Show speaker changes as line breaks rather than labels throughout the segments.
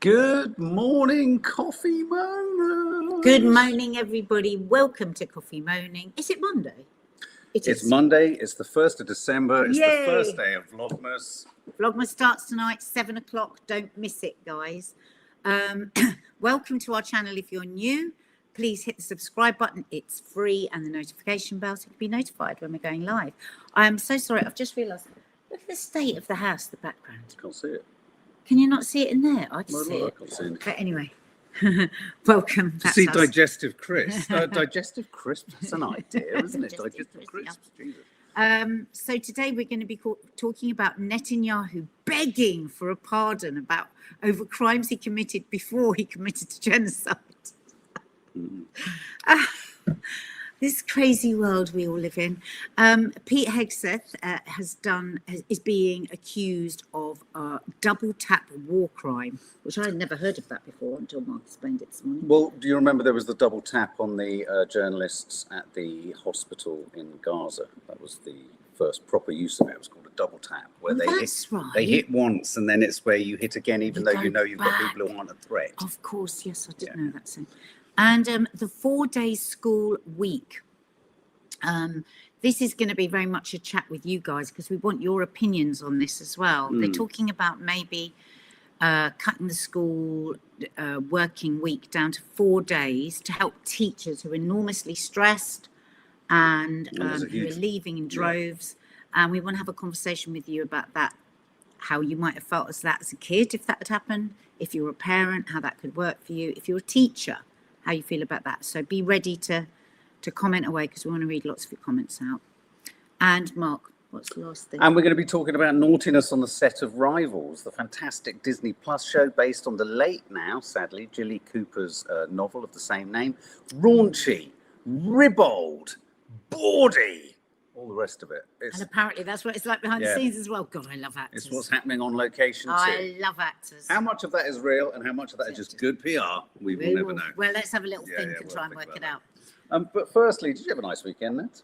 Good morning, Coffee Moaners.
Good morning, everybody. Welcome to Coffee Moaning. Is it Monday?
It's Monday. It's the 1st of December. It's
Yay.
the first day of Vlogmas.
Vlogmas starts tonight, 7 o'clock. Don't miss it, guys. Welcome to our channel. If you're new, please hit the subscribe button. It's free, and the notification bell so you can be notified when we're going live. I am so sorry. I've just realised. Look at the state of the house, the background.
Can't see it.
Can you not see it in there? I can
No,
see
no,
it.
I can't see it.
But anyway, welcome.
To see digestive crisps. Digestive crisps. That's an idea, isn't it? Digestive crisps. Jesus.
So today we're going to be talking about Netanyahu begging for a pardon over crimes he committed before he committed genocide. This crazy world we all live in. Pete Hegseth is being accused of a double tap war crime, which I had never heard of that before until Mark explained it this morning.
Well, do you remember there was the double tap on the journalists at the hospital in Gaza? That was the first proper use of it. It was called a double tap, where they hit once, and then it's where you hit again, even though you know you've got people who aren't a threat.
Of course, yes, I did know that. And the 4-day school week. This is going to be very much a chat with you guys because we want your opinions on this as well. They're talking about maybe cutting the school working week down to 4 days to help teachers who are enormously stressed and who are leaving in droves. And we want to have a conversation with you about that, how you might have felt as a kid if that had happened, if you're a parent, how that could work for you, if you're a teacher, how you feel about that. So be ready to comment away because we want to read lots of your comments out. And Mark, what's the last thing?
And we're going to be talking about Naughtiness on the set of Rivals, the fantastic Disney Plus show based on the late now, sadly, Jilly Cooper's novel of the same name. Raunchy, ribald, bawdy, all the rest of it.
And apparently that's what it's like behind the scenes as well. God, I love actors.
It's what's happening on location too.
I love actors.
How much of that is real and how much of that is just good PR? We will never know.
Well, let's have a little think and try and work it out.
But firstly, did you have a nice weekend, Nat?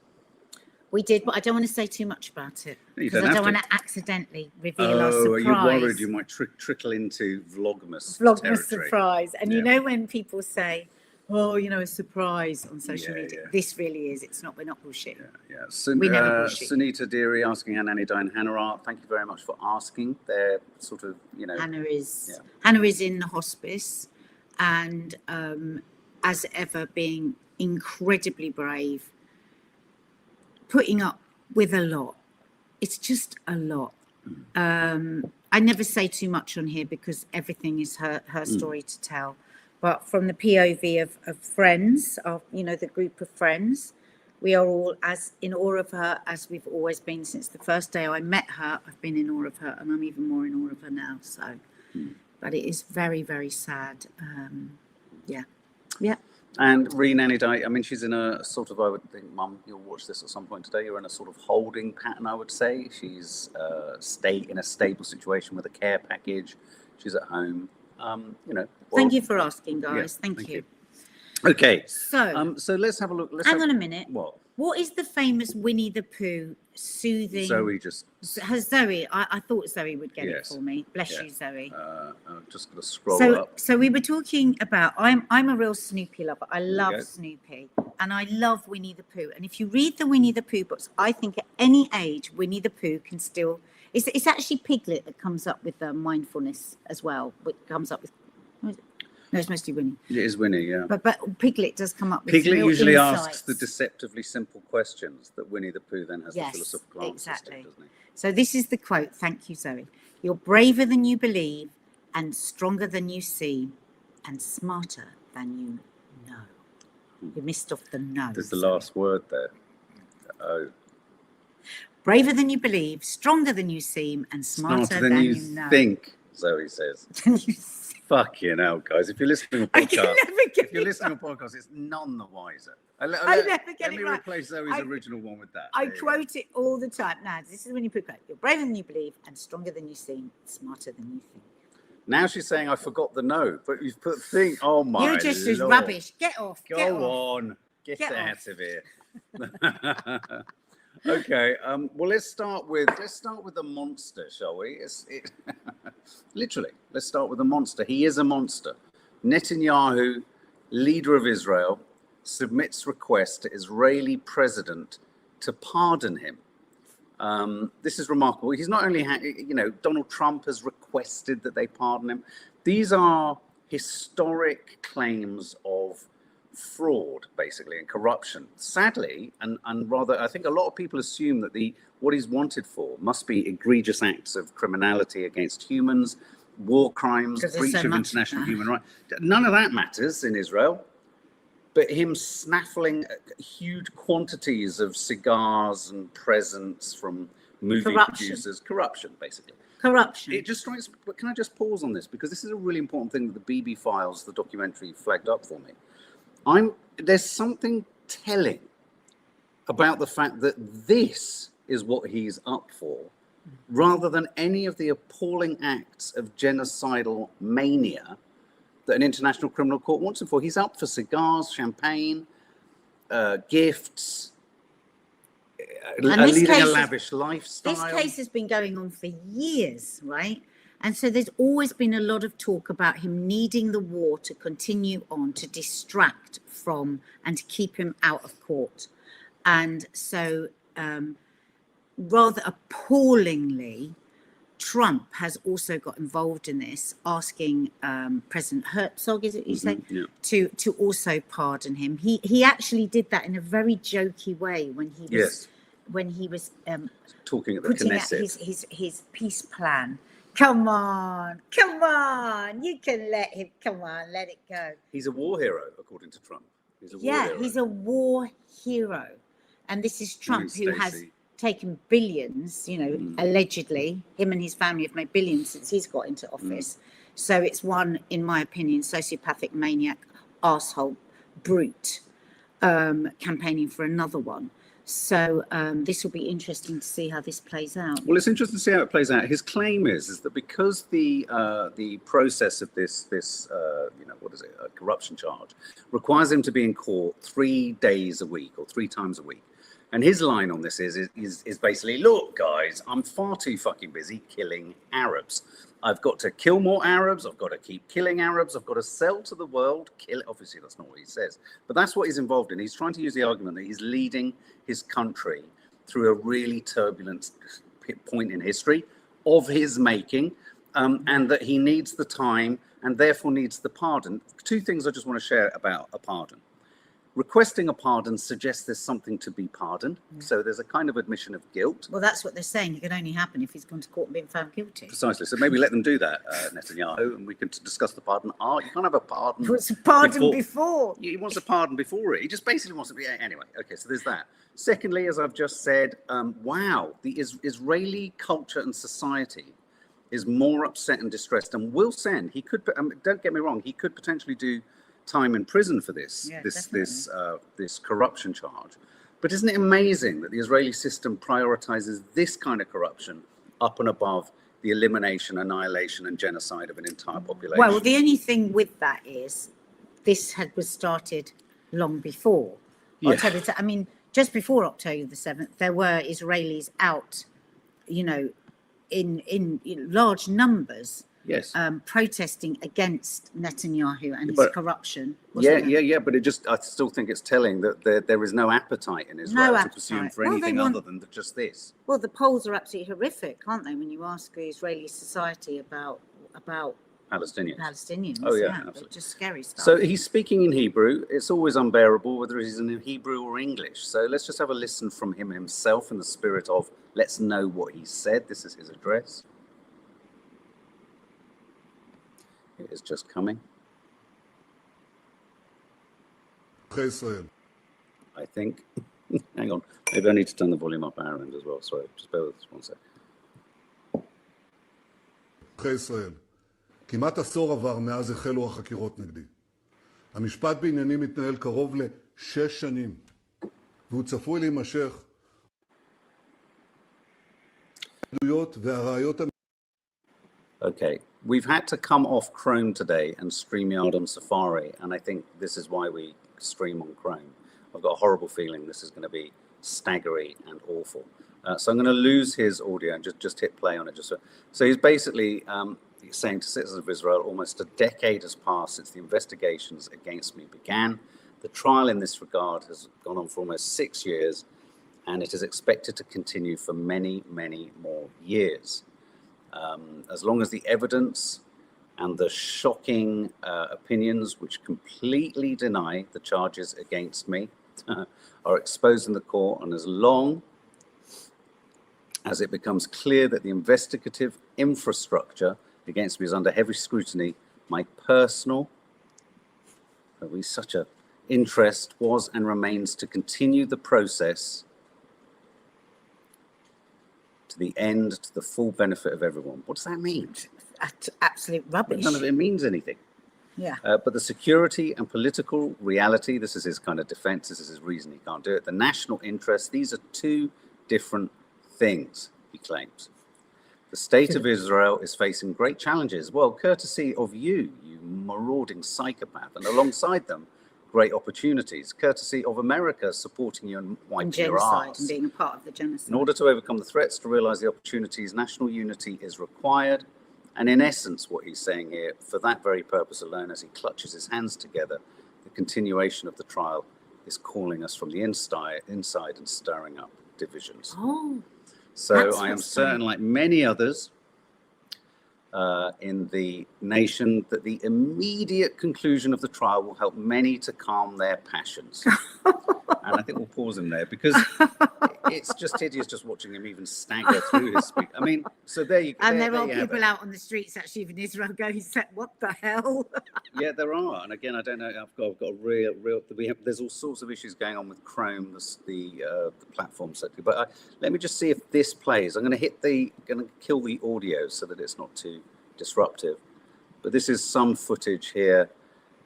We did, but I don't want to say too much about it because I don't want to accidentally reveal our surprise.
Oh, are you worried you might trickle into Vlogmas territory?
Surprise. And you know when people say, oh, a surprise on social media.
Yeah.
This really is. It's not. We're not bullshit.
Yeah.
We never bullshit.
Sunita Deary asking how Nanny Di and Hannah are. Thank you very much for asking. They're sort of,
Hannah is in the hospice, and as ever being incredibly brave, putting up with a lot. It's just a lot. I never say too much on here because everything is her story to tell. But from the POV of friends, the group of friends, we are all as in awe of her as we've always been since the first day I met her. I've been in awe of her, and I'm even more in awe of her now. So, but it is very, very sad. Yeah.
And Nanny Di, I mean, she's in a sort of, I would think, Mum, you'll watch this at some point today. You're in a sort of holding pattern, I would say. She's in a stable situation with a care package. She's at home.
Thank you for asking, guys. Yeah, thank you.
Okay.
So
let's have a look.
Hang on a minute.
What
is the famous Winnie the Pooh soothing?
Zoe just...
Has Zoe... I thought Zoe would get it for me. Bless you, Zoe.
I'm just going to scroll up.
So we were talking about... I'm a real Snoopy lover. I love Snoopy. And I love Winnie the Pooh. And if you read the Winnie the Pooh books, I think at any age, Winnie the Pooh can still... It's actually Piglet that comes up with mindfulness as well. It comes up with... No, it's mostly Winnie.
It is Winnie, yeah.
But Piglet does come up with
Piglet
real
usually
insights.
asks the deceptively simple questions that Winnie the Pooh then has the philosophical answers to, doesn't he?
So this is the quote. Thank you, Zoe. You're braver than you believe and stronger than you seem and smarter than you know. You missed off the no.
There's the last word there. Oh.
Braver than you believe, stronger than you seem and smarter than you know.
Think, Zoe says. Fucking hell, guys! If you're listening to a podcast, it's none the wiser.
I never get it right.
Let me replace Zoe's original one with that.
I quote it all the time. Now, this is when you put it. You're braver than you believe and stronger than you seem, smarter than you think.
Now she's saying I forgot the no, but you've put think. Oh my!
You're just as rubbish. Get off.
Go on. Get out of here. Okay. Well, let's start with the monster, shall we? Literally, Let's start with the monster. He is a monster. Netanyahu, leader of Israel, submits request to Israeli president to pardon him. This is remarkable. He's not only, Donald Trump has requested that they pardon him. These are historic claims of fraud, basically, and corruption. Sadly, and rather, I think a lot of people assume that what he's wanted for must be egregious acts of criminality against humans, war crimes, breach of international human rights. None of that matters in Israel. But him snaffling huge quantities of cigars and presents from movie producers, corruption, basically.
Corruption.
It just strikes, but can I just pause on this? Because this is a really important thing that the BB Files, the documentary, flagged up for me. There's something telling about the fact that this is what he's up for, rather than any of the appalling acts of genocidal mania that an international criminal court wants him for. He's up for cigars, champagne, gifts, leading a lavish lifestyle.
This case has been going on for years, right? And so there's always been a lot of talk about him needing the war to continue on, to distract from and to keep him out of court. And so rather appallingly, Trump has also got involved in this, asking President Herzog, is it you say, to also pardon him. He actually did that in a very jokey way when he was
talking at the
putting
Knesset.
out his peace plan. Come on, you can let it go.
He's a war hero, according to Trump. He's
a war hero, and this is Trump who has taken billions, allegedly. Him and his family have made billions since he's got into office. So it's one, in my opinion, sociopathic, maniac, arsehole, brute, campaigning for another one. So this will be interesting to see how this plays out.
Well, it's interesting to see how it plays out. His claim is that because the process of this a corruption charge requires him to be in court 3 days a week or 3 times a week. And his line on this is basically, look, guys, I'm far too fucking busy killing Arabs. I've got to kill more Arabs. I've got to keep killing Arabs. I've got to sell to the world. Obviously, that's not what he says. But that's what he's involved in. He's trying to use the argument that he's leading his country through a really turbulent point in history of his making, and that he needs the time and therefore needs the pardon. 2 things I just want to share about a pardon. Requesting a pardon suggests there's something to be pardoned. So there's a kind of admission of guilt.
Well, that's what they're saying. It can only happen if he's gone to court and been found guilty.
Precisely. So maybe let them do that, Netanyahu, and we can discuss the pardon. You can't have a pardon.
He wants a pardon before.
He wants a pardon before it. He just basically wants to be. Anyway, okay, so there's that. Secondly, as I've just said, wow, the Israeli culture and society is more upset and distressed and will send. He could, don't get me wrong, he could potentially do time in prison for this corruption charge. But isn't it amazing that the Israeli system prioritizes this kind of corruption up and above the elimination, annihilation, and genocide of an entire population?
Well, the only thing with that is this was started long before. I mean, just before October the 7th, there were Israelis out, in large numbers.
Yes.
Protesting against Netanyahu and his corruption.
But I still think it's telling that there is no appetite in Israel to pursue him for anything other than just this.
Well, the polls are absolutely horrific, aren't they, when you ask the Israeli society about Palestinians.
Oh, yeah, absolutely.
Just scary stuff.
So he's speaking in Hebrew. It's always unbearable whether he's in Hebrew or English. So let's just have a listen from him himself in the spirit of let's know what he said. This is his address. It is just coming. I think. Hang on. Maybe I need to turn the volume up our end as well. Sorry, just bear with us 1 sec.
ישראל. כמעט עשור עבר מאז החלו החקירות נגדי. המשפט בענייני מתנהל קרוב ל6 שנים, והוא צפוי להימשך. עדויות והראיות.
Okay, we've had to come off Chrome today and StreamYard on Safari, and I think this is why we stream on Chrome. I've got a horrible feeling this is going to be staggery and awful. So I'm going to lose his audio and just hit play on it. So he's basically week saying to citizens of Israel, almost a decade has passed since the investigations against me began. The trial in this regard has gone on for almost 6 years, and it is expected to continue for many, many more years. As long as the evidence and the shocking opinions which completely deny the charges against me are exposed in the court, and as long as it becomes clear that the investigative infrastructure against me is under heavy scrutiny, my personal, such a interest was and remains to continue the process to the end, to the full benefit of everyone. What does that mean?
Absolute rubbish.
None of it means anything.
Yeah.
But the security and political reality, this is his kind of defense, this is his reason he can't do it. The national interest, these are two different things, he claims. The state of Israel is facing great challenges, well, courtesy of you, you marauding psychopath, and alongside them, great opportunities, courtesy of America supporting you and wiping your arse.
And being a part of the genocide.
In order to overcome the threats, to realize the opportunities, national unity is required. And in essence, what he's saying here, for that very purpose alone, as he clutches his hands together, the continuation of the trial is calling us from the inside and stirring up divisions.
Oh,
so I am certain, like many others in the nation, that the immediate conclusion of the trial will help many to calm their passions. And I think we'll pause him there, because it's just hideous just watching him even stagger through his speech. I mean, so there you go.
And there are people out on the streets actually in Israel going, what the hell?
Yeah, there are. And again, I don't know, I've got a real, there's all sorts of issues going on with Chrome, the platform sector. But let me just see if this plays. I'm going to kill the audio so that it's not too disruptive. But this is some footage here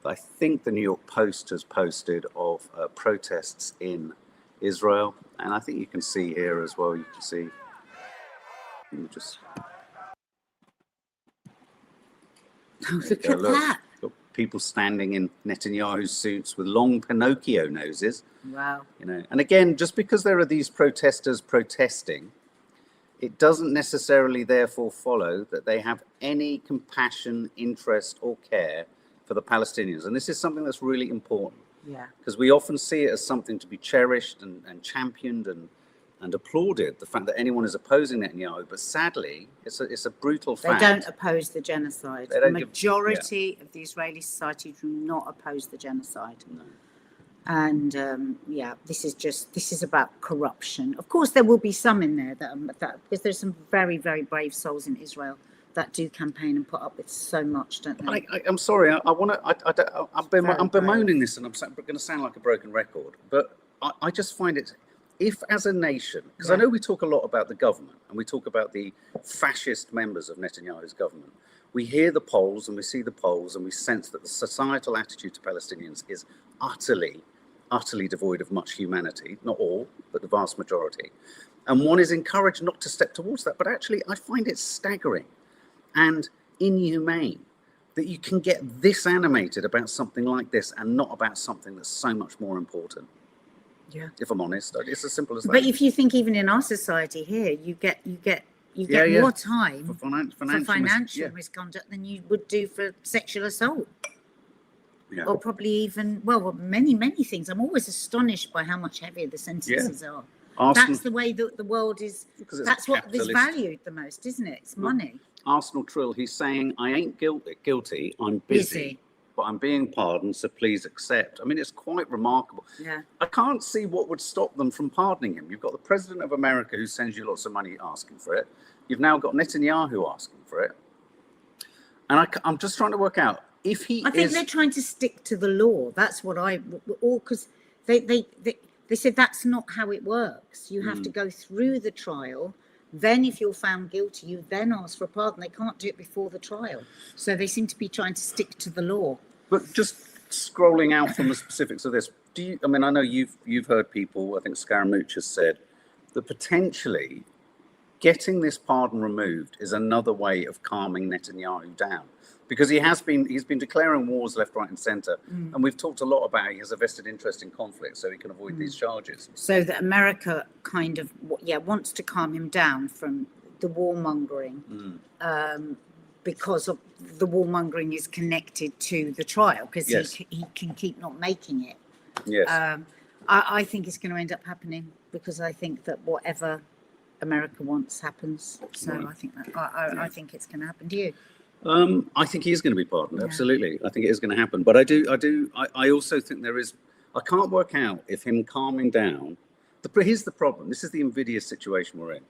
that I think the New York Post has posted of protests in Israel. And I think you can see here as well, you can see,
Look at that.
Got people standing in Netanyahu's suits with long Pinocchio noses.
Wow.
You know, and again, just because there are these protesters protesting, it doesn't necessarily therefore follow that they have any compassion, interest, or care for the Palestinians. And this is something that's really important.
Yeah.
Because we often see it as something to be cherished and championed and applauded, the fact that anyone is opposing Netanyahu. But sadly, it's a brutal fact.
They don't oppose the genocide. The majority of the Israeli society do not oppose the genocide.
No.
And this is about corruption. Of course, there will be some in there that because there's some very, very brave souls in Israel that do campaign and put up with so much, don't they?
I'm sorry. I'm bemoaning this, and I'm going to sound like a broken record. But I just find it, if as a nation, because I know we talk a lot about the government and we talk about the fascist members of Netanyahu's government. We hear the polls and we see the polls and we sense that the societal attitude to Palestinians is utterly devoid of much humanity. Not all, but the vast majority. And one is encouraged not to step towards that. But actually, I find it staggering and inhumane that you can get this animated about something like this and not about something that's so much more important.
Yeah.
If I'm honest, it's as simple as that.
But if you think even in our society here, you get more time for financial misconduct than you would do for sexual assault. Yeah. Or probably even, many things. I'm always astonished by how much heavier the sentences are. That's the way that the world is. That's what is valued the most, isn't it? It's money.
Arsenal Trill, he's saying, I ain't guilty, I'm busy. But I'm being pardoned, so please accept. I mean, it's quite remarkable.
Yeah.
I can't see what would stop them from pardoning him. You've got the president of America who sends you lots of money asking for it. You've now got Netanyahu asking for it. And I'm just trying to work out if he
I think they're trying to stick to the law. That's what because they said that's not how it works. You have to go through the trial. Then if you're found guilty, you then ask for a pardon. They can't do it before the trial. So they seem to be trying to stick to the law.
But just scrolling out from the specifics of this, I know you've heard people, I think Scaramouche has said, that potentially getting this pardon removed is another way of calming Netanyahu down. Because he's been declaring wars left, right, and centre. And we've talked a lot about how he has a vested interest in conflict so he can avoid these charges.
So that America kind of, wants to calm him down from the warmongering. because of the warmongering is connected to the trial, because
Yes.
he can keep not making it.
Yes.
I think it's going to end up happening, because I think that whatever America wants happens. So
Right.
I think that I think it's going to happen. Do you?
I think he is going to be pardoned.
Yeah.
Absolutely, I think it is going to happen. But I also think there is. I can't work out if him calming down. Here's the problem. This is the invidious situation we're in.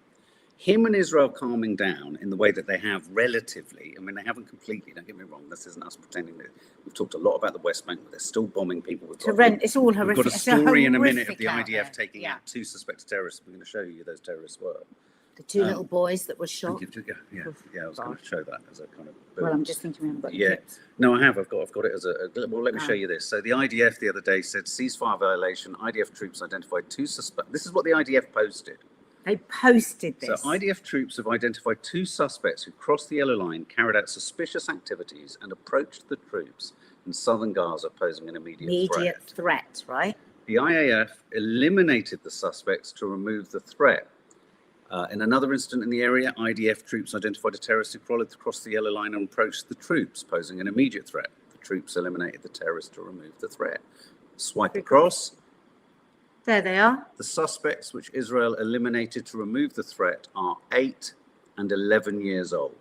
Him and Israel calming down in the way that they have relatively. I mean, they haven't completely. Don't get me wrong. This isn't us pretending that we've talked a lot about the West Bank, but they're still bombing people.
It's all horrific.
We've got a
It's so
story in a minute of
horrific
the
out
IDF
there.
taking out 2 suspected terrorists. We're going to show you who those terrorists were.
The 2 little boys that were shot.
Yeah, I was going to show that as a kind of.
Well, I'm just thinking we haven't got the
Yeah,
clips.
no, I have. I've got it as a. Well, let me show you this. So the IDF the other day said ceasefire violation. IDF troops identified 2 suspects. This is what the IDF posted.
They posted this.
So IDF troops have identified 2 suspects who crossed the yellow line, carried out suspicious activities, and approached the troops in southern Gaza, posing an immediate
threat, right?
The IAF eliminated the suspects to remove the threat. In another incident in the area, IDF troops identified a terrorist who crawled across the yellow line and approached the troops, posing an immediate threat. The troops eliminated the terrorist to remove the threat. Swipe across.
There they are.
The suspects which Israel eliminated to remove the threat are 8 and 11 years old.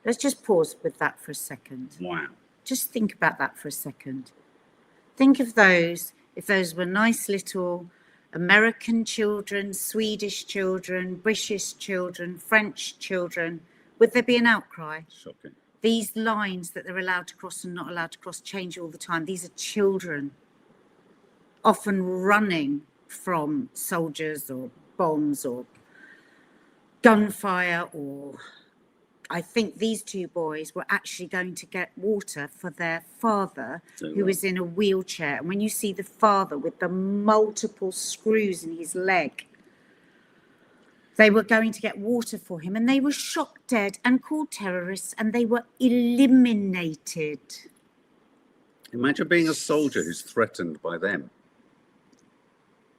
Let's just pause with that for a second.
Wow.
Just think about that for a second. Think of those, if those were nice little American children, Swedish children, British children, French children, would there be an outcry?
Shocking.
These lines that they're allowed to cross and not allowed to cross change all the time. These are children, often running from soldiers or bombs or gunfire, or I think these 2 boys were actually going to get water for their father, who was in a wheelchair. And when you see the father with the multiple screws in his leg, they were going to get water for him, and they were shot dead and called terrorists, and they were eliminated.
Imagine being a soldier who's threatened by them.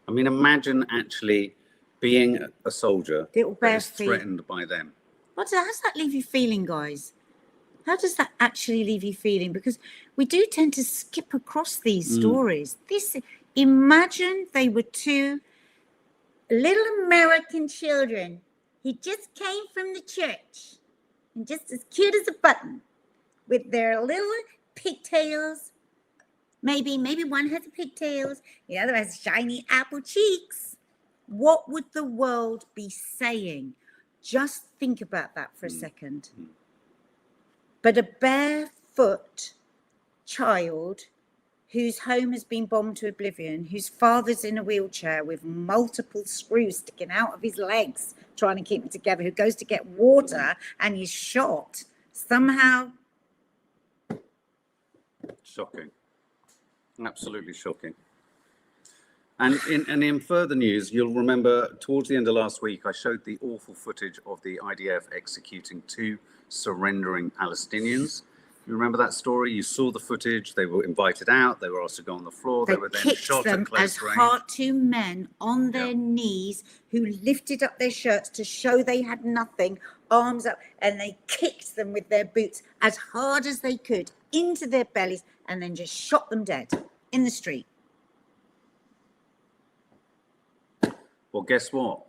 I mean, imagine actually being a soldier
Little
that is
bare feet.
threatened by them.
How does that leave you feeling, guys? How does that actually leave you feeling? Because we do tend to skip across these stories. Imagine they were 2 little American children. He just came from the church, and just as cute as a button, with their little pigtails. Maybe one has pigtails, the other has shiny apple cheeks. What would the world be saying? Just think about that for a second. But a barefoot child whose home has been bombed to oblivion, whose father's in a wheelchair with multiple screws sticking out of his legs, trying to keep them together, who goes to get water and is shot, somehow.
Shocking. Absolutely shocking. And in further news, you'll remember towards the end of last week, I showed the awful footage of the IDF executing 2 surrendering Palestinians. You remember that story? You saw the footage. They were invited out. They were asked to go on the floor. They were then
kicked
shot
them
at close
as
range.
hard 2 men on their knees who lifted up their shirts to show they had nothing, arms up, and they kicked them with their boots as hard as they could into their bellies, and then just shot them dead in the street.
Well, guess what?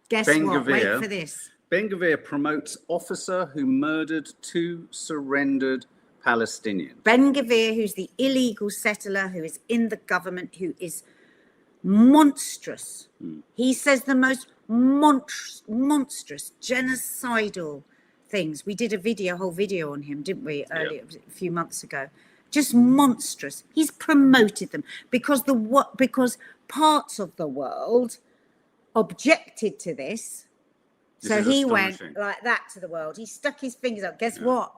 Guess
Ben
what?
Gvir-
Wait for this.
Ben Gvir promotes officer who murdered 2 surrendered Palestinians.
Ben Gvir, who's the illegal settler, who is in the government, who is monstrous. He says the most monstrous, genocidal things. We did a whole video on him, didn't we, earlier, a few months ago? Just monstrous. He's promoted them because parts of the world objected to this. So he went like that to the world. He stuck his fingers up. Guess what?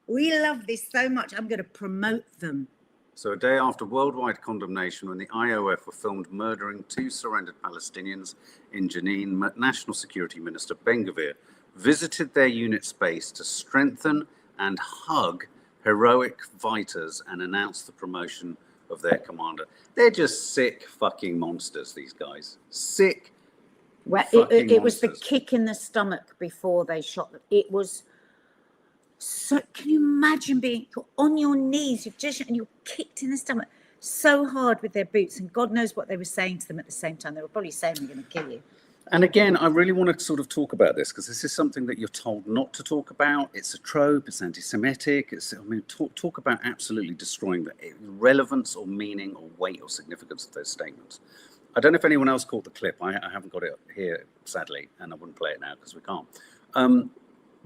We love this so much. I'm going to promote them.
So a day after worldwide condemnation, when the IOF were filmed murdering 2 surrendered Palestinians in Jenin, National Security Minister Ben Gvir visited their unit space to strengthen and hug heroic fighters and announce the promotion of their commander. They're just sick fucking monsters, these guys. Sick.
Well, it was the kick in the stomach before they shot them. It was So can you imagine you're on your knees, and you're kicked in the stomach so hard with their boots, and God knows what they were saying to them at the same time. They were probably saying they're going to kill you.
And again, I really want to sort of talk about this because this is something that you're told not to talk about. It's a trope. It's anti-Semitic. Talk about absolutely destroying the relevance or meaning or weight or significance of those statements. I don't know if anyone else caught the clip. I haven't got it here, sadly, and I wouldn't play it now because we can't.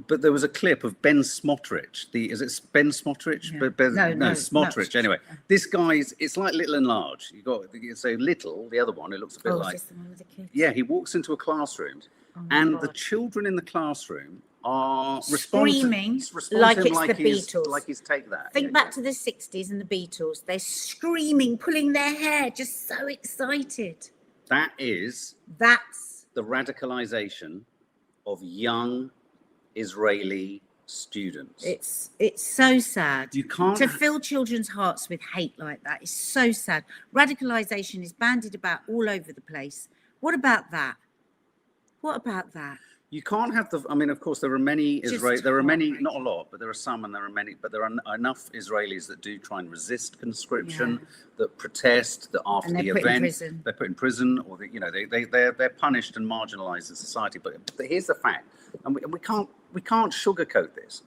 But there was a clip of Ben Smotrich. Is it Ben Smotrich?
Yeah.
No, Smotrich. Anyway, this guy's, it's like Little and Large. You got so Little, the other one, it looks a bit like.
Is this the one with the kids?
Yeah, he walks into a classroom, and the children in the classroom are
screaming
like
it's the Beatles.
Like he's Take That.
Think back to the 60s and the Beatles. They're screaming, pulling their hair, just so excited.
That's the radicalization of young Israeli students.
It's so sad.
You can't
to fill children's hearts with hate like that is so sad. Radicalization is bandied about all over the place. What about that?
You can't have the. I mean, of course, there are many Israelis. There are many, not a lot, but there are some, and there are many. But there are enough Israelis that do try and resist conscription, that protest, that after the event they're put in prison, or they're punished and marginalised in society. But here's the fact, and we can't sugarcoat this.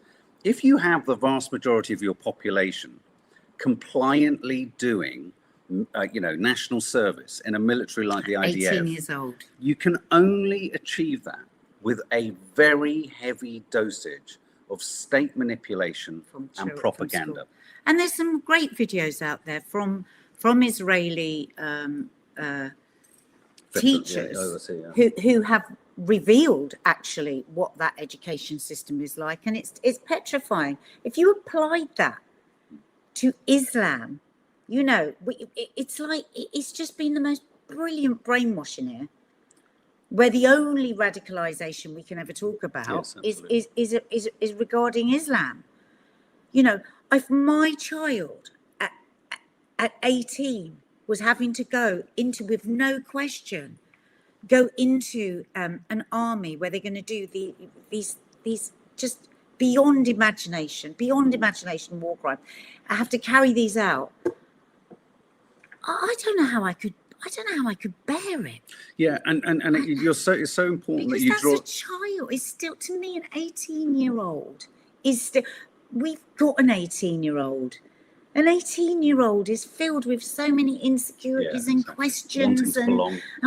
If you have the vast majority of your population compliantly doing, national service in a military like the IDF,
18 years old,
you can only achieve that with a very heavy dosage of state manipulation and propaganda.
And there's some great videos out there from Israeli teachers who have revealed actually what that education system is like, and it's petrifying. If you applied that to Islam, it's just been the most brilliant brainwashing here, where the only radicalization we can ever talk about is regarding Islam. If my child at 18 was having to go into, with no question, go into an army where they're going to do these just beyond imagination war crimes, I have to carry these out. I don't know how I could bear it.
Yeah, and it's so important that you draw.
That's a child. It's still, to me, an 18-year-old is still. We've got an 18-year-old. An 18-year-old is filled with so many insecurities and questions, and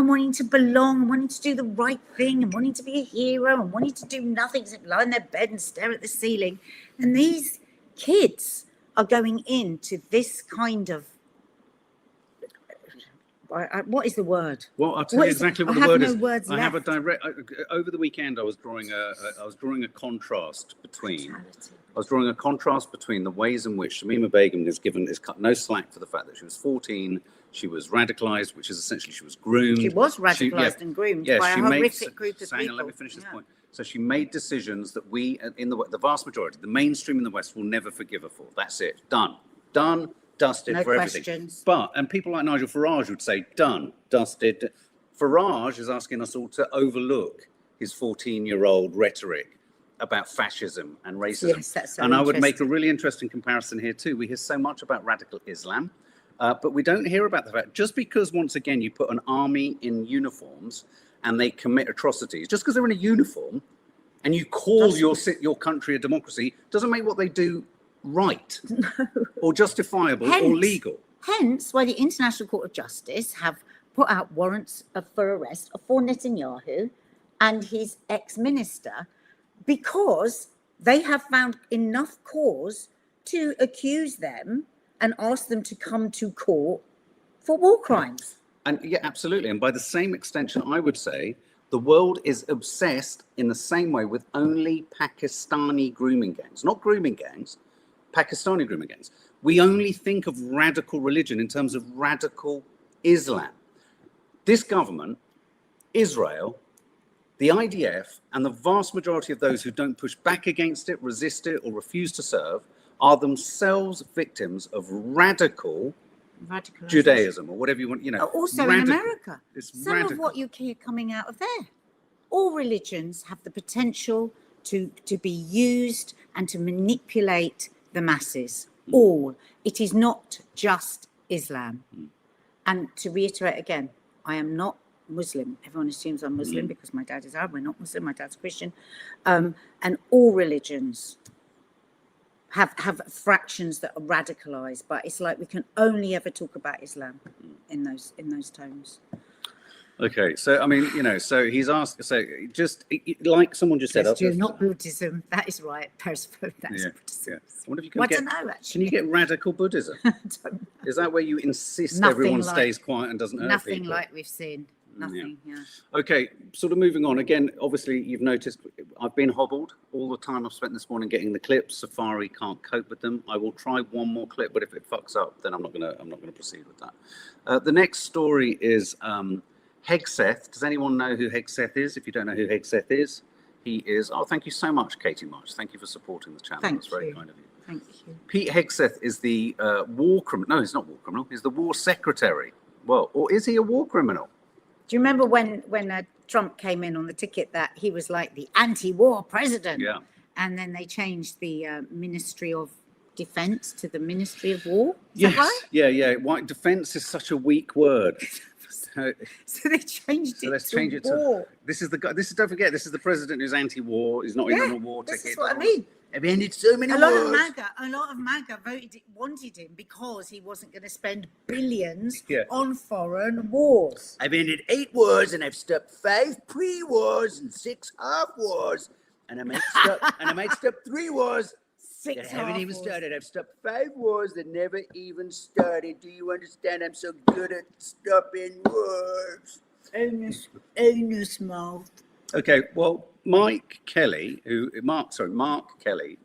wanting to belong, and wanting to do the right thing, and wanting to be a hero, and wanting to do nothing except lie in their bed and stare at the ceiling. And these kids are going into this kind of. What is the word?
Well, I'll tell you exactly what the word is.
Words
I
left.
have a direct. Over the weekend, I was drawing a contrast between. I was drawing a contrast between the ways in which Shamima Begum is cut no slack for the fact that she was 14. She was radicalized, which is essentially she was groomed.
She was radicalized and groomed by a horrific group of people.
Let me finish this point. So she made decisions that we, in the vast majority, the mainstream in the West, will never forgive her for. That's it. Done. Dusted
no
for
questions.
Everything. And people like Nigel Farage would say, done, dusted. Farage is asking us all to overlook his 14-year-old rhetoric about fascism and racism.
Yes, that's so
and I would make a really interesting comparison here too. We hear so much about radical Islam, but we don't hear about the fact, just because once again you put an army in uniforms and they commit atrocities, just because they're in a uniform and you call your country a democracy, doesn't make what they do right or justifiable or legal.
Hence why the International Court of Justice have put out warrants for arrest for Netanyahu and his ex-minister, because they have found enough cause to accuse them and ask them to come to court for war crimes.
And yeah, absolutely. And by the same extension, I would say the world is obsessed in the same way with only Pakistani grooming gangs, not grooming gangs, Pakistani grooming gangs. We only think of radical religion in terms of radical Islam. This government, Israel, the IDF, and the vast majority of those who don't push back against it, resist it, or refuse to serve are themselves victims of radical Judaism, or whatever you want,
Also in America, some of what you hear coming out of there. All religions have the potential to be used and to manipulate the masses. All. It is not just Islam. And to reiterate again, I am not Muslim. Everyone assumes I'm Muslim because my dad is Arab. We're not Muslim. My dad's Christian. And all religions have fractions that are radicalized, but it's like we can only ever talk about Islam in those tones.
Okay, so I mean, you know, so he's asked, so just like someone just said,
not Buddhism. That is right, Persephone. That's Buddhism.
Yeah. I wonder if you can get,
I don't know, actually.
Can you get radical Buddhism? Is that where you insist
Nothing
everyone
like,
stays quiet and doesn't hurt people?
Nothing like we've seen. Nothing, yeah.
Okay, sort of moving on. Again, obviously, you've noticed I've been hobbled all the time I've spent this morning getting the clips. Safari can't cope with them. I will try one more clip, but if it fucks up, then I'm not gonna proceed with that. The next story is Hegseth. Does anyone know who Hegseth is? If you don't know who Hegseth is, he is. Oh, thank you so much, Katie March. Thank you for supporting the channel. That's very kind of you.
Thank you.
Pete Hegseth is the war criminal. No, he's not war criminal. He's the war secretary. Well, or is he a war criminal?
Do you remember when Trump came in on the ticket that he was like the anti-war president?
Yeah.
And then they changed the Ministry of Defense to the Ministry of War?
Yes.
Right?
Yeah. Why defense is such a weak word.
So they changed it.
Let's
to
change it
war.
to. This is the guy. This is, don't forget, this is the president who's anti-war. He's not even on a war ticket.
This is what I mean.
I've ended so many
A
wars.
lot of MAGA wanted him because he wasn't going to spend billions
Yeah.
on foreign wars.
I've ended 8 wars and I've stopped 5 pre-wars and 6 half wars, and I might stop 3 wars.
6
that haven't even
wars.
started. I've stopped 5 wars that never even started. Do you understand? I'm so good at stopping wars.
Anus mouth.
Okay, well, Mark Kelly,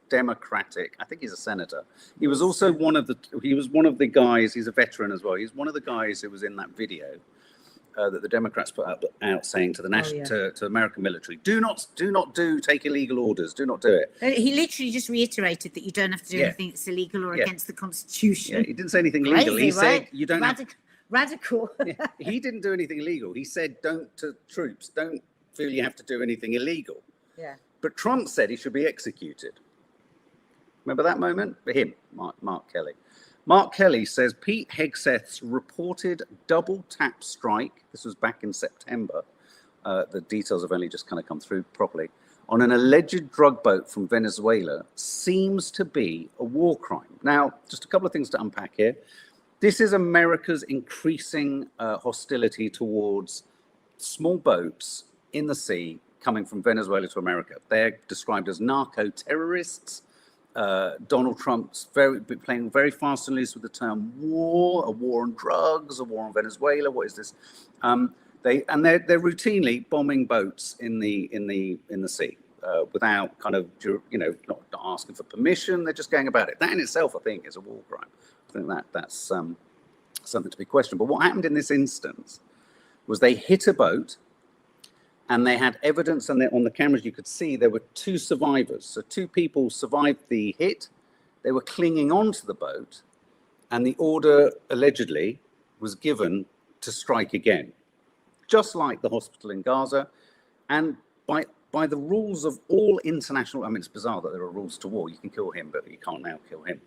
Democratic. I think he's a senator. He was also one of the guys. He's a veteran as well. He's one of the guys who was in that video that the Democrats put out saying to the to American military, do not take illegal orders. Do not do it.
He literally just reiterated that you don't have to do anything that's illegal or against the Constitution.
Yeah, he didn't say anything illegal.
Crazy,
He said
right?
you don't
Radical.
He didn't do anything illegal. He said don't to troops. Don't feel you have to do anything illegal.
Yeah.
But Trump said he should be executed. Remember that moment? For him, Mark Kelly. Mark Kelly says Pete Hegseth's reported double tap strike, this was back in September, the details have only just kind of come through properly, on an alleged drug boat from Venezuela seems to be a war crime. Now, just a couple of things to unpack here. This is America's increasing hostility towards small boats in the sea coming from Venezuela to America. They're described as narco-terrorists. Donald Trump's playing very fast and loose with the term war, a war on drugs, a war on Venezuela. What is this? They're routinely bombing boats in the sea without kind of not asking for permission. They're just going about it. That in itself, I think, is a war crime. I think that's something to be questioned. But what happened in this instance was they hit a boat. And they had evidence, and on the cameras you could see there were 2 survivors. So 2 people survived the hit. They were clinging onto the boat, and the order allegedly was given to strike again, just like the hospital in Gaza. And by the rules of all international, I mean, it's bizarre that there are rules to war. You can kill him, but you can't now kill him.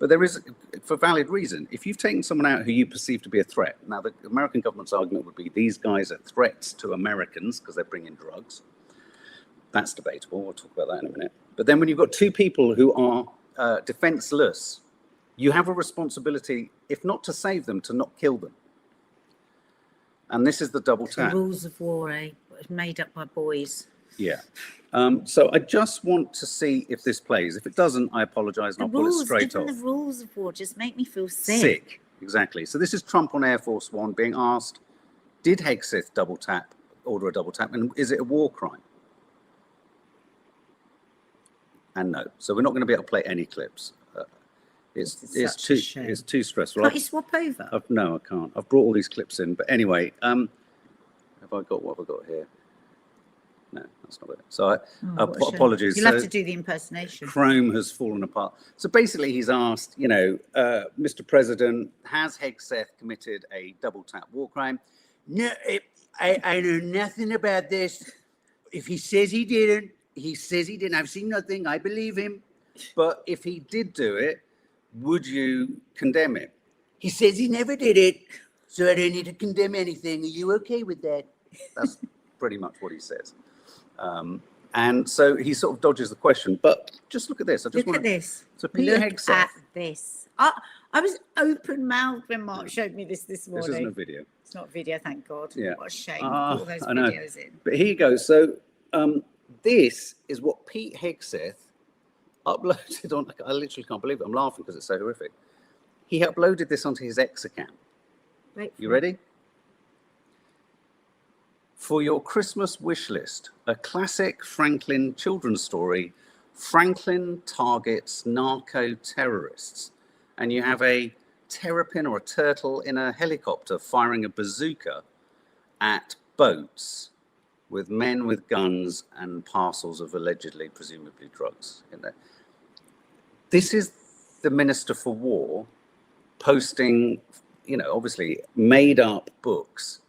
But there is, for valid reason, if you've taken someone out who you perceive to be a threat, now the American government's argument would be these guys are threats to Americans because they're bringing drugs. That's debatable. We'll talk about that in a minute. But then when you've got 2 people who are defenseless, you have a responsibility, if not to save them, to not kill them. And this is the double tap.
The rules of war, made up by boys.
Yeah. So I just want to see if this plays. If it doesn't, I apologize and I'll pull it straight off.
The rules of war just make me feel sick.
Sick, exactly. So this is Trump on Air Force One being asked, did Hegseth order a double tap, and is it a war crime? And no. So we're not going to be able to play any clips. It's too stressful.
Can't you swap over?
No, I can't. I've brought all these clips in. But anyway, what have I got here? No, that's not it. So apologies.
You'll have to do the impersonation.
Chrome has fallen apart. So basically he's asked, Mr. President, has Hegseth committed a double tap war crime? No, I know nothing about this. If he says he didn't, he says he didn't. I've seen nothing. I believe him. But if he did do it, would you condemn it? He says he never did it, so I don't need to condemn anything. Are you okay with that? That's pretty much what he says. And so he sort of dodges the question. But just look at this.
Look at this.
So Pete
Look
Hegseth.
at this. I was open-mouthed when Mark showed me this morning.
This isn't a video.
It's not a video, thank God.
Yeah.
What a shame. Put all those
I know.
videos in.
But here you go. So this is what Pete Hegseth uploaded on. I literally can't believe it. I'm laughing because it's so horrific. He uploaded this onto his X account.
Wait for
You
it.
ready? For your Christmas wish list, a classic Franklin children's story, Franklin targets narco-terrorists. And you have a terrapin or a turtle in a helicopter firing a bazooka at boats with men with guns and parcels of allegedly, presumably drugs in there. This is the Minister for War posting, obviously made up books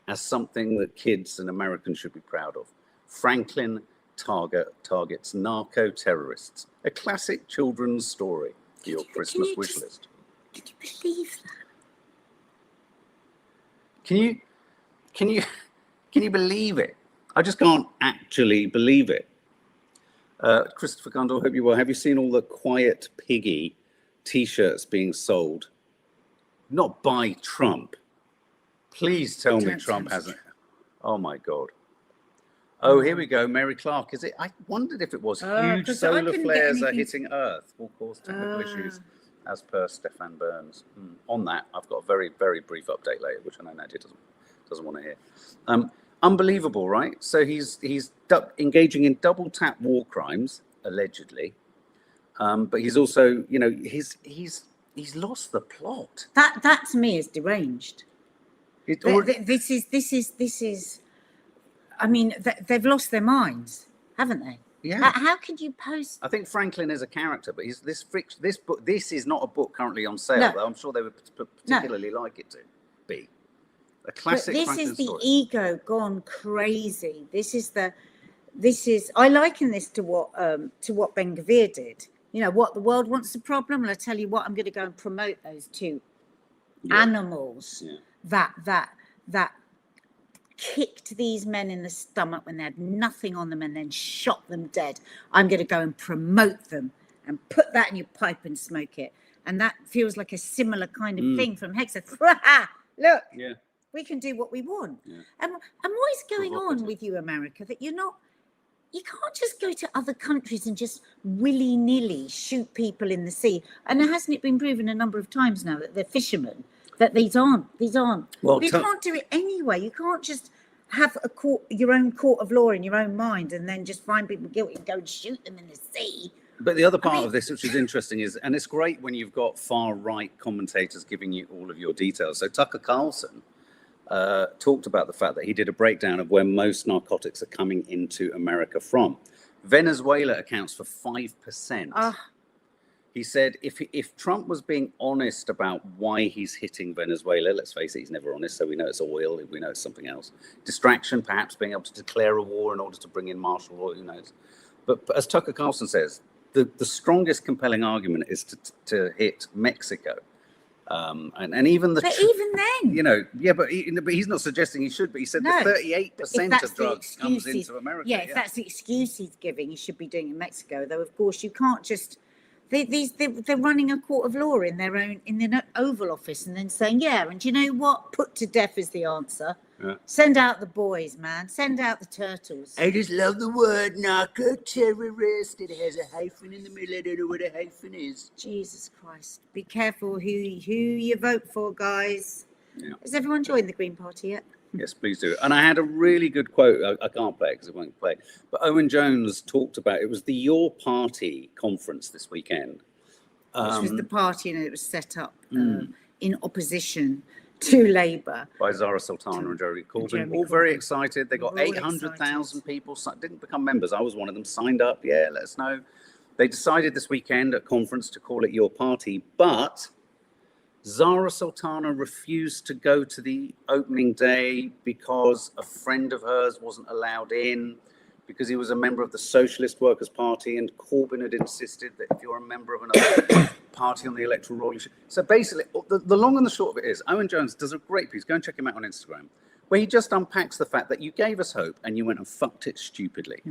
as something that kids and Americans should be proud of. Franklin targets narco-terrorists. A classic children's story for your Christmas wish list.
Can you believe that?
Can you believe it? I just can't actually believe it. Christopher Gundle, hope you well. Have you seen all the Quiet Piggy t-shirts being sold? Not by Trump. Please tell me Trump hasn't. Oh my God. Oh, here we go. Mary Clark. Is it? I wondered if it was huge
'cause I
solar
couldn't get
flares are
anything-
hitting Earth will cause technical issues, as per Stefan Burns. On that, I've got a very, very brief update later, which I know Nadia doesn't want to hear. Unbelievable, right? So he's engaging in double tap war crimes, allegedly, but he's also, he's lost the plot.
That to me is deranged. This is. I mean, they've lost their minds, haven't they?
Yeah.
How could you post?
I think Franklin is a character, but this book. This is not a book currently on sale,
No.
though. I'm sure they would particularly like it to be a classic.
But this
Franklin
is the
story.
ego gone crazy. This is. I liken this to what Ben Gvir did. What the world wants a problem, and I tell you what, I'm going to go and promote those two animals that kicked these men in the stomach when they had nothing on them and then shot them dead. I'm going to go and promote them and put that in your pipe and smoke it. And that feels like a similar kind of thing from Hegseth. Look, we can do what we want. Yeah. And what is going on with you, America, that you can't just go to other countries and just willy-nilly shoot people in the sea. And hasn't it been proven a number of times now that they're fishermen? That these aren't. Well, you can't do it anyway. You can't just have your own court of law in your own mind and then just find people guilty and go and shoot them in the sea.
But the other part of this, which is interesting, is, and it's great when you've got far-right commentators giving you all of your details. So Tucker Carlson talked about the fact that he did a breakdown of where most narcotics are coming into America from. Venezuela accounts for 5%. He said if Trump was being honest about why he's hitting Venezuela, let's face it, he's never honest, so we know it's oil, we know it's something else. Distraction, perhaps being able to declare a war in order to bring in martial law, who knows. But as Tucker Carlson says, the strongest compelling argument is to hit Mexico. And even the...
But even then...
but he's not suggesting he should, but he said that 38% of drugs comes into America.
If that's the excuse he's giving, he should be doing in Mexico, though, of course, you can't just... They're running a court of law in their Oval Office and then saying, and you know what? Put to death is the answer. Yeah. Send out the boys, man. Send out the turtles.
I just love the word narco-terrorist. It has a hyphen in the middle. I don't know what a hyphen is.
Jesus Christ. Be careful who you vote for, guys. Yeah. Has everyone joined the Green Party yet?
Yes, please do. And I had a really good quote. I can't play it because it won't play. But Owen Jones talked about, it was the Your Party conference this weekend.
Which was the party, and it was set up in opposition to Labour.
By Zara Sultana and Jeremy Corbyn. All very excited. They got 800,000 people, didn't become members. I was one of them, signed up. Yeah, let us know. They decided this weekend at conference to call it Your Party, but... Zara Sultana refused to go to the opening day because a friend of hers wasn't allowed in. because he was a member of the Socialist Workers' Party, and Corbyn had insisted that if you're a member of another party on the electoral roll, you should. So basically, the long and the short of it is, Owen Jones does a great piece. Go and check him out on Instagram, where he just unpacks the fact that you gave us hope and you went and fucked it stupidly.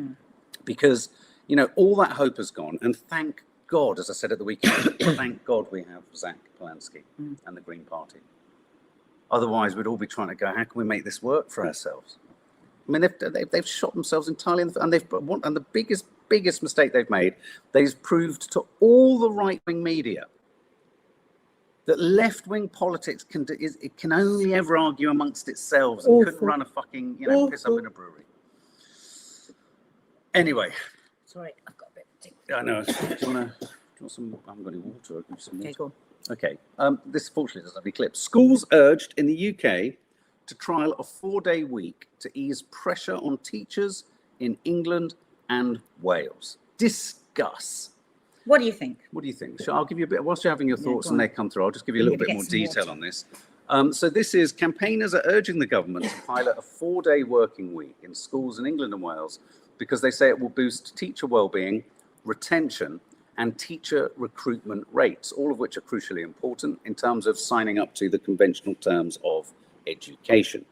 Because, you know, all that hope has gone. And thank God, as I said at the weekend, thank God we have Zach Polanski and the Green Party. Otherwise, we'd all be trying to go, how can we make this work for ourselves? I mean, they've shot themselves entirely, and the biggest mistake they've made, they've proved to all the right-wing media that left-wing politics can only ever argue amongst itself and couldn't run a fucking, you know, piss up in a brewery. Anyway.
Sorry, I've got a bit of tea.
I know. Do you want some? I haven't got any water. I'll give you some water.
Okay, go on.
Okay. This fortunately doesn't have any clips. Schools urged in the UK to trial a 4-day week to ease pressure on teachers in England and Wales. Discuss.
What do you think?
What do you think? I'll give you a bit, whilst you're having your thoughts and they come through, I'll just give you a little bit more detail on this. So this is, campaigners are urging the government to pilot a 4-day working week in schools in England and Wales because they say it will boost teacher wellbeing, retention, and teacher recruitment rates, all of which are crucially important in terms of signing up to the conventional terms of education.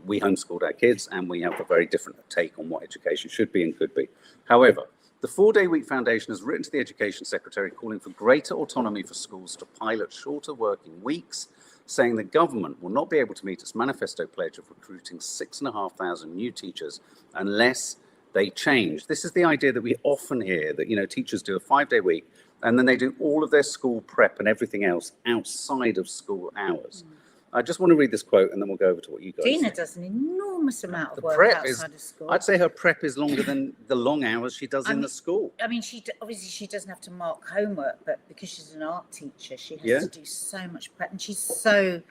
We homeschooled our kids and we have a very different take on what education should be and could be. However, the 4-Day Week Foundation has written to the Education Secretary calling for greater autonomy for schools to pilot shorter working weeks, saying the government will not be able to meet its manifesto pledge of recruiting 6,500 new teachers unless they change. This is the idea that we often hear, that, you know, teachers do a 5-day week and then they do all of their school prep and everything else outside of school hours. I just want to read this quote and then we'll go over to what you guys
Dina
think.
does an enormous amount of work
prep
outside of school.
I'd say her prep is longer than the long hours she does in the school.
I mean, obviously she doesn't have to mark homework, but because she's an art teacher, she has to do so much prep, and she's so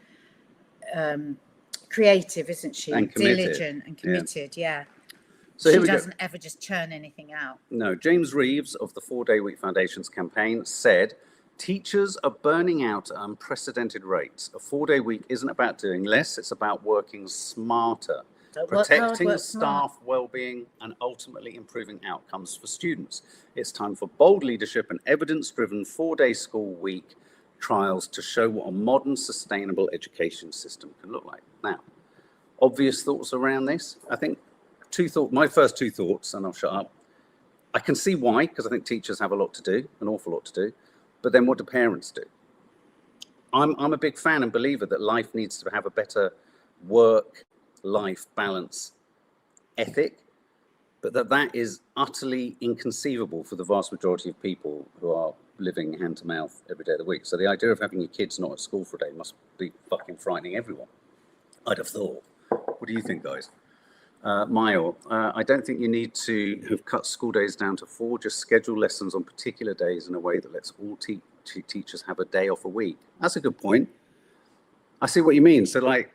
creative, isn't she?
And committed.
Diligent and committed, yeah.
So
she doesn't ever just churn anything out.
No, James Reeves of the 4-Day Week Foundation's campaign said, teachers are burning out at unprecedented rates. A 4-day week isn't about doing less, it's about working smarter, protecting staff well-being and ultimately improving outcomes for students. It's time for bold leadership and evidence-driven 4-day school week trials to show what a modern, sustainable education system can look like. Now, obvious thoughts around this? I think my first two thoughts, and I'll shut up. I can see why, because I think teachers have a lot to do, an awful lot to do. But then what do parents do? I'm a big fan and believer that life needs to have a better work-life balance ethic, but that is utterly inconceivable for the vast majority of people who are living hand to mouth every day of the week. So the idea of having your kids not at school for a day must be fucking frightening everyone, I'd have thought. What do you think, guys? Mayo, I don't think you need to have cut school days down to 4, just schedule lessons on particular days in a way that lets all teachers have a day off a week. That's a good point. I see what you mean. So like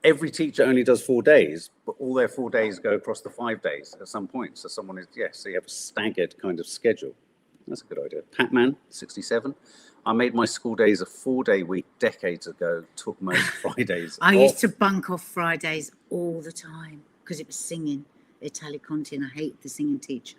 every teacher only does 4 days, but all their 4 days go across the 5 days at some point. So so you have a staggered kind of schedule. That's a good idea. Patman, 67. I made my school days a 4-day week decades ago, took most Fridays
I
off.
used to bunk off Fridays all the time because it was singing, Italian Conti, and I hate the singing teacher.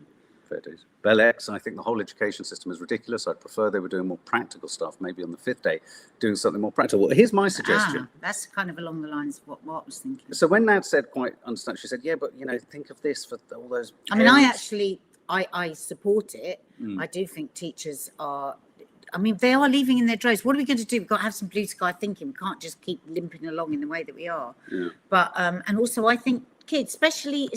Fair dues. Bell X, I think the whole education system is ridiculous. I'd prefer they were doing more practical stuff, maybe on the 5th day, doing something more practical. Here's my suggestion.
That's kind of along the lines of what Mark was thinking.
So when Nad said quite understand, she said, yeah, but, you know, think of this for all those parents.
I mean, I support it. I do think teachers are, I mean, they are leaving in their droves. What are we going to do? We've got to have some blue sky thinking. We can't just keep limping along in the way that we are.
Yeah.
But, and also I think kids, especially,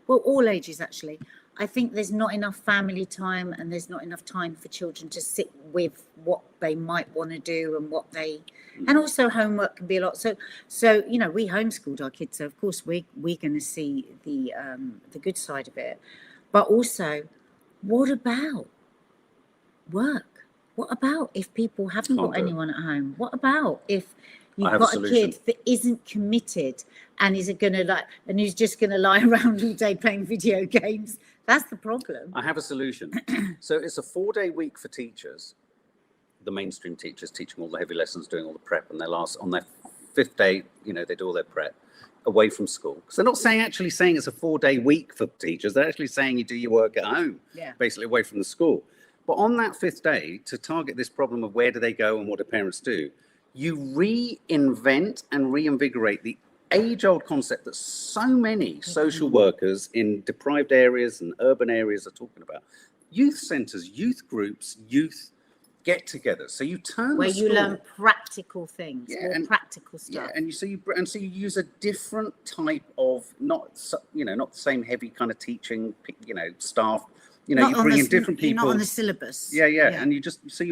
well, all ages actually, I think there's not enough family time and there's not enough time for children to sit with what they might want to do and what they, and also homework can be a lot. So, you know, we homeschooled our kids. So of course we're going to see the good side of it, but also what about work? What about if people haven't got anyone at home? What about if you've got a kid that isn't committed and is going to and who's just going to lie around all day playing video games? That's the problem.
I have a solution. So it's a 4-day week for teachers, the mainstream teachers teaching all the heavy lessons, doing all the prep, and on their 5th day, you know, they do all their prep. away from school. Because they're not actually saying it's a 4-day week for teachers. They're actually saying you do your work at home, basically away from the school. But on that 5th day, to target this problem of where do they go and what do parents do, you reinvent and reinvigorate the age-old concept that so many social workers in deprived areas and urban areas are talking about. Youth centres, youth groups, youth get-togethers. So you turn
where
the school,
you learn practical things, more practical stuff.
Yeah, and so you use a different type of not the same heavy kind of teaching, staff. You bring in different people.
You're not on the syllabus.
Yeah. And you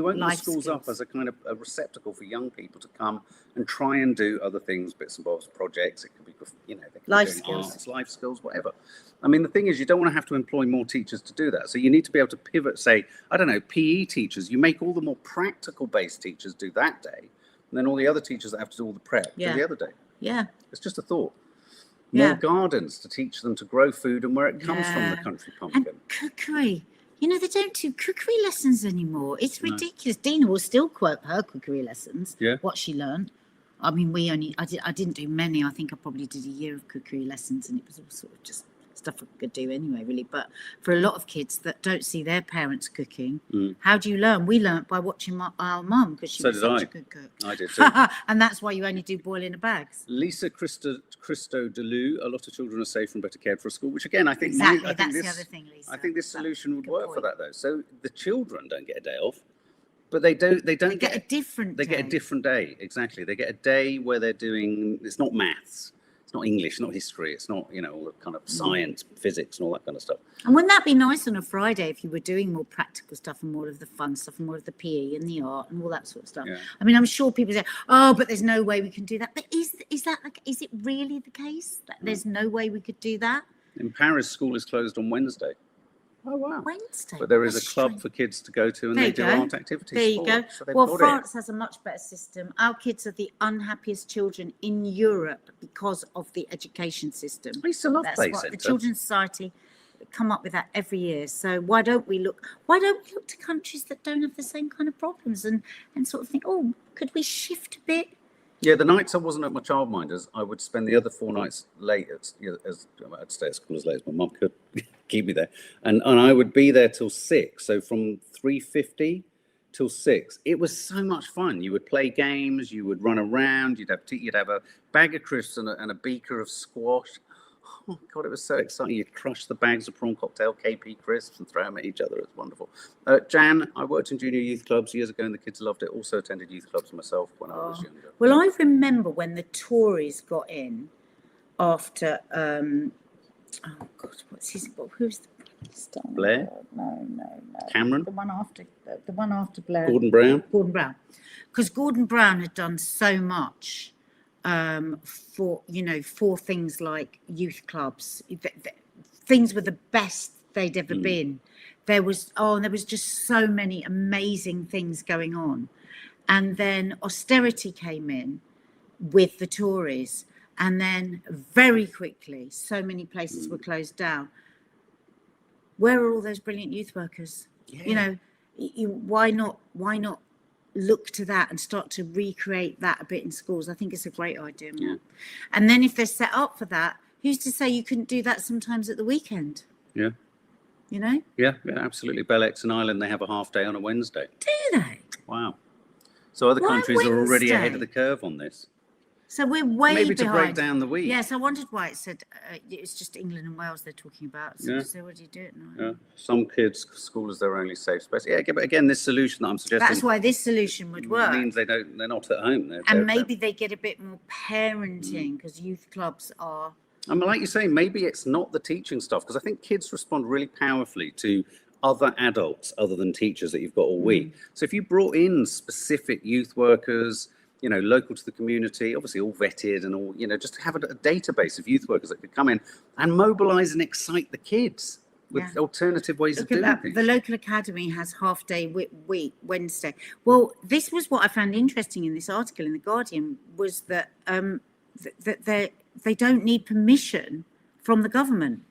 open the schools up as a kind of a receptacle for young people to come and try and do other things, bits and bobs, projects. It could be, they could
life
be
skills,
arts, life skills, whatever. I mean, the thing is, you don't want to have to employ more teachers to do that. So you need to be able to pivot. Say, I don't know, PE teachers. You make all the more practical-based teachers do that day, and then all the other teachers that have to do all the prep do the other day.
Yeah.
It's just a thought. More gardens to teach them to grow food and where it comes from, the country pumpkin.
And cookery. They don't do cookery lessons anymore. It's ridiculous. Dina will still quote her cookery lessons, what she learned. I mean, I didn't do many. I think I probably did a year of cookery lessons, and it was all sort of just stuff I could do anyway, really. But for a lot of kids that don't see their parents cooking, how do you learn? We learnt by watching our mum, because she was such a good cook.
I did too.
And that's why you only do boiling of bags.
Lisa Christo Delou, a lot of children are safe and better cared for a school, which again, I think
that's the other thing, Lisa.
I think this solution would work for that, though. So the children don't get a day off, but they get a different day. They get a different day, exactly. They get a day where they're doing, it's not maths, it's not English, not history, it's not, all the kind of science, physics and all that kind of stuff.
And wouldn't that be nice on a Friday if you were doing more practical stuff and more of the fun stuff and more of the PE and the art and all that sort of stuff?
Yeah.
I mean, I'm sure people say, oh, but there's no way we can do that. But is it really the case that there's no way we could do that?
In Paris, school is closed on Wednesday. Oh, wow.
Wednesday.
But there is a club for kids to go to, and they do art activities.
There you go.
So
well, France has a much better system. Our kids are the unhappiest children in Europe because of the education system.
I used to love Play
That's what
Centre.
the Children's Society come up with that every year. So why don't we look to countries that don't have the same kind of problems and sort of think, oh, could we shift a bit?
Yeah, the nights I wasn't at my childminders, I would spend the other 4 nights late. I'd stay at school as late as my mum could keep me there, and I would be there till 6. So from 3:50 till 6, it was so much fun. You would play games, you would run around, you'd have a bag of crisps and a beaker of squash. Oh God, it was so exciting. You'd crush the bags of prawn cocktail, KP crisps, and throw them at each other. It was wonderful. Jan, I worked in junior youth clubs years ago and the kids loved it. Also attended youth clubs myself when I was younger.
Well, I remember when the Tories got in after, who's the
Blair?
No.
Cameron?
The one after Blair.
Gordon Brown?
Gordon Brown. Because Gordon Brown had done so much for things like youth clubs. Things were the best they'd ever been. There was just so many amazing things going on. And then austerity came in with the Tories. And then very quickly, so many places were closed down. Where are all those brilliant youth workers?
Yeah.
Why not look to that and start to recreate that a bit in schools? I think it's a great idea.
Yeah.
And then if they're set up for that, who's to say you couldn't do that sometimes at the weekend?
Yeah. Yeah, absolutely. Bellex and Ireland, they have a half day on a Wednesday.
Do they?
Wow. So other
Why
countries are already
Wednesday?
ahead of the curve on this.
So we're way
Maybe
behind.
to break down the week.
Yes, I wondered why it said it's just England and Wales they're talking about. So they already do it now.
Yeah. Some kids, school is their only safe space. Yeah, but again, this solution that I'm suggesting.
That's why this solution would work.
Means they're not at home.
And maybe they get a bit more parenting because youth clubs are.
I mean, like you say, maybe it's not the teaching stuff, because I think kids respond really powerfully to other adults other than teachers that you've got all week. So if you brought in specific youth workers, local to the community, obviously all vetted and all, just have a database of youth workers that could come in and mobilize and excite the kids with alternative ways of doing things.
The local academy has half-day week, Wednesday. Well, this was what I found interesting in this article in The Guardian, was that they don't need permission from the government.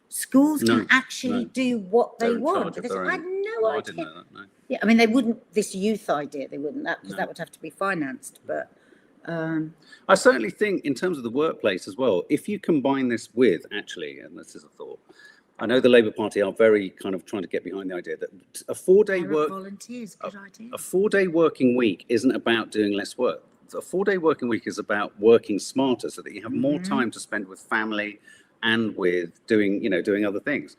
Schools can actually do what they want. Because I had no idea.
I didn't know that, no.
Yeah, I mean, they wouldn't, this youth idea, they wouldn't, because that would have to be financed. But
I certainly think in terms of the workplace as well, if you combine this with actually, and this is a thought, I know the Labour Party are very kind of trying to get behind the idea that a 4-day
volunteers, good idea.
A 4-day working week isn't about doing less work. A 4-day working week is about working smarter so that you have more time to spend with family and with doing other things.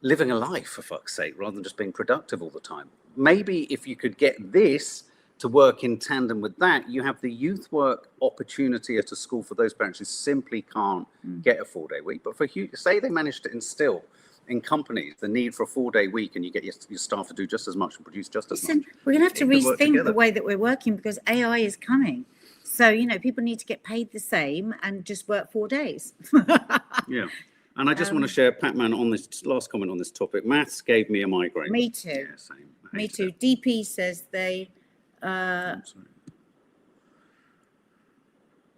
Living a life, for fuck's sake, rather than just being productive all the time. Maybe if you could get this to work in tandem with that, you have the youth work opportunity at a school for those parents who simply can't get a 4-day week. But for say they managed to instill in companies the need for a 4-day week and you get your staff to do just as much and produce just as much.
We're going to have to rethink the way that we're working because AI is coming. So, people need to get paid the same and just work 4 days.
Yeah. And I just want to share, Pat-Man, on this last comment on this topic. Maths gave me a migraine.
Me too.
Yeah, same.
Me too. DP says they...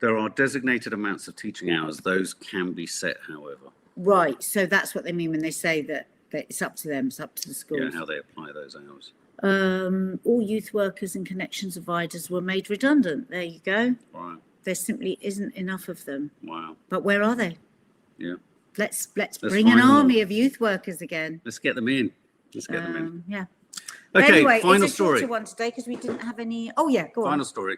There are designated amounts of teaching hours. Those can be set, however.
Right. So that's what they mean when they say that it's up to them. It's up to the schools.
Yeah, how they apply those hours.
All youth workers and connections providers were made redundant. There you go.
Wow.
There simply isn't enough of them.
Wow.
But where are they?
Yeah.
Let's bring an army of youth workers again.
Let's get them in.
Yeah.
Okay,
anyway,
final
it's a
story.
shorter one today because we didn't have any. Oh yeah, go on.
Final story.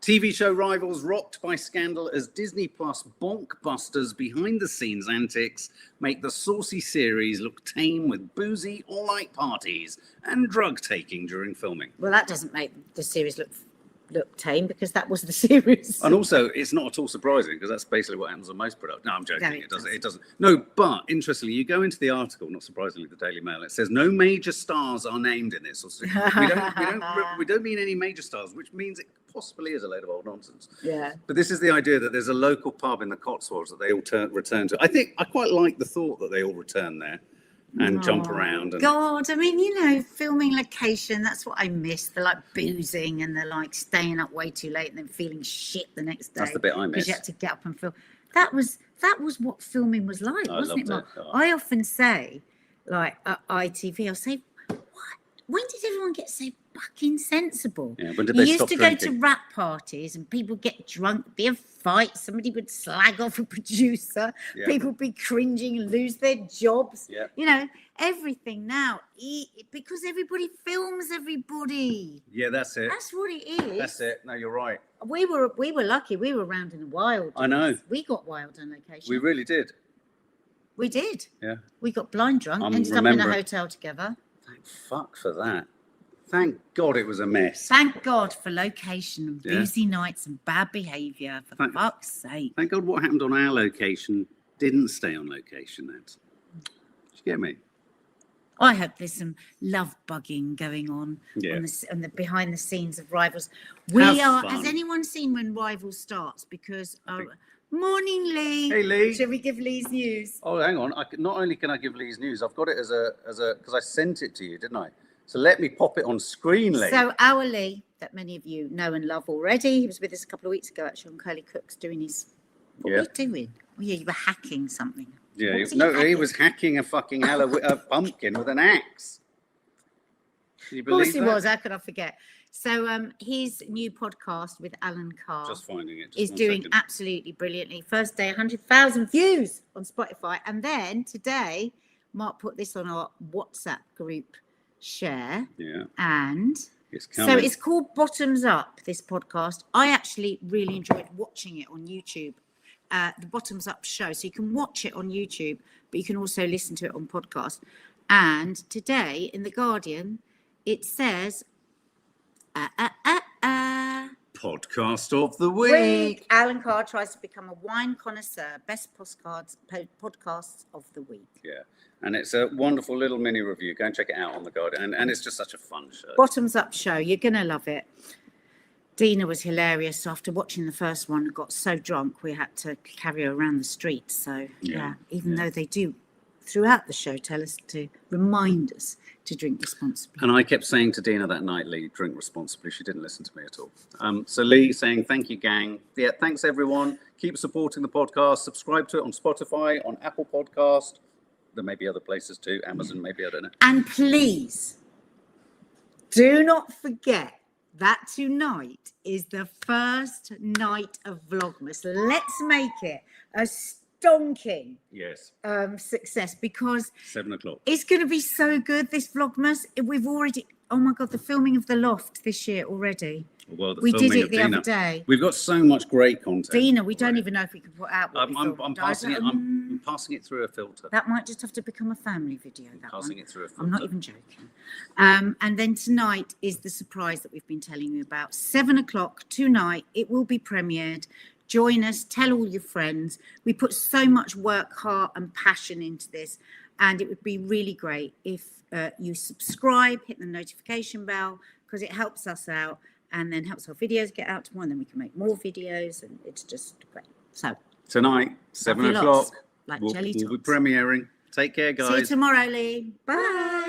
TV show rivals rocked by scandal as Disney Plus bonkbusters behind-the-scenes antics make the saucy series look tame with boozy all-night parties and drug-taking during filming.
Well, that doesn't make the series look tame because that was the series.
And also, it's not at all surprising because that's basically what happens on most productions. No, I'm joking.
No,
It doesn't. No, but interestingly, you go into the article, not surprisingly, the Daily Mail. It says no major stars are named in this. We don't mean any major stars, which means it possibly is a load of old nonsense.
Yeah.
But this is the idea that there's a local pub in the Cotswolds that they all return to. I quite like the thought that they all return there and jump around. And
God, I mean, filming location, that's what I miss. They're like boozing and they're like staying up way too late and then feeling shit the next day.
That's the bit I miss.
Because you had to get up and film. That was what filming was like, wasn't it, Mark?
Oh.
I often say, like, at ITV, I'll say, what? When did everyone get so fucking sensible?
Yeah, when did
you
they
used
stop
to
drinking?
go to rap parties and people get drunk, be a fight, somebody would slag off a producer, people would be cringing and lose their jobs.
Yeah.
Everything now, because everybody films everybody.
Yeah, that's it.
That's what it is.
That's it. No, you're right.
We were lucky. We were around in the wild.
I know.
We got wild on location.
We really did.
We did.
Yeah.
We got blind drunk, ended up in a hotel together.
Thank fuck for that. Thank God it was a mess.
Thank God for location and boozy nights and bad behaviour, for fuck's sake.
Thank God what happened on our location didn't stay on location then. Did you get me?
I hope there's some love bugging going on on the behind the scenes of Rivals. Has anyone seen when Rivals starts? Because morning, Lee.
Hey, Lee.
Shall we give Lee's news?
Oh, hang on. Not only can I give Lee's news, I've got it as a because I sent it to you, didn't I? So let me pop it on screen, Lee.
So our Lee, that many of you know and love already, he was with us a couple of weeks ago actually on Curly Cook's doing his. What were you doing? Oh, yeah, you were hacking something.
Yeah, he was hacking a fucking a pumpkin with an axe. Can you believe
Of course he was. How could I forget? So his new podcast with Alan Carr
just finding it.
is doing absolutely brilliantly. First day, 100,000 views on Spotify. And then today, Mark put this on our WhatsApp group share.
Yeah.
And
so
it's called Bottoms Up, this podcast. I actually really enjoyed watching it on YouTube. The Bottoms Up show. So you can watch it on YouTube, but you can also listen to it on podcast. And today in The Guardian, it says,
Podcast of the week.
Alan Carr tries to become a wine connoisseur. Best podcasts of the week.
Yeah. And it's a wonderful little mini review. Go and check it out on The Guardian. And it's just such a fun show.
Bottoms Up show. You're going to love it. Dina was hilarious. After watching the first one, got so drunk we had to carry her around the streets. So, even though they do throughout the show tell us to remind us to drink responsibly.
And I kept saying to Dina that night, Lee, drink responsibly. She didn't listen to me at all. So Lee saying, thank you, gang. Yeah, thanks, everyone. Keep supporting the podcast. Subscribe to it on Spotify, on Apple Podcast. There may be other places too. Amazon, maybe, I don't know.
And please, do not forget that tonight is the first night of Vlogmas. Let's make it a stonking
Yes.
success, because
7 o'clock.
it's going to be so good, this Vlogmas. We've already, oh my God, the filming of The Loft this year already.
Well, the
We did
filming
it
of
the
Dina.
other day.
We've got so much great content.
Dina, we don't
already.
even know if we can put out what we
I'm
filmed.
passing it. I'm passing it through a filter.
That might just have to become a family video, that
Passing
one.
it through a filter.
I'm not even joking. And then tonight is the surprise that we've been telling you about. 7 o'clock tonight, it will be premiered. Join us, tell all your friends. We put so much work, heart and passion into this, and it would be really great if you subscribe, hit the notification bell, because it helps us out and then helps our videos get out to more, and then we can make more videos, and it's just great. So
Tonight, 7
love you
o'clock.
lots, like
We'll
jelly
be
tots.
premiering. Take care, guys.
See you tomorrow, Lee. Bye.